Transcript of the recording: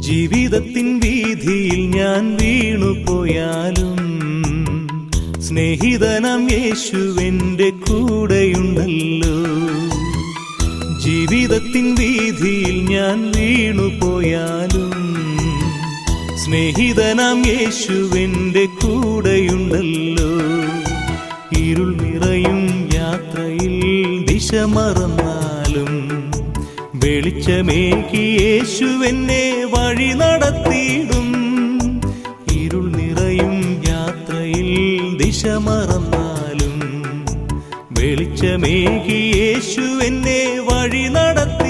ജീവിതത്തിൻ വീതിയിൽ ഞാൻ വീണുപോയാലും സ്നേഹിതനാം യേശുവെന്റെ കൂടെയുണ്ടല്ലോ. ജീവിതത്തിൻ വീതിയിൽ ഞാൻ വീണുപോയാലും സ്നേഹിതനാം യേശുവെന്റെ കൂടെയുണ്ടല്ലോ. ഇരുൾ നിറയും യാത്രയിൽ ദിശ മറന്നാലും വെളിച്ചമേകി യേശുവെന്നെ വഴി നടത്തിയിടും. ഇരുൾ നിറയും യാത്രയിൽ ദിശ മറന്നാലും വെളിച്ചമേകി യേശുവെന്നെ വഴി നടത്തി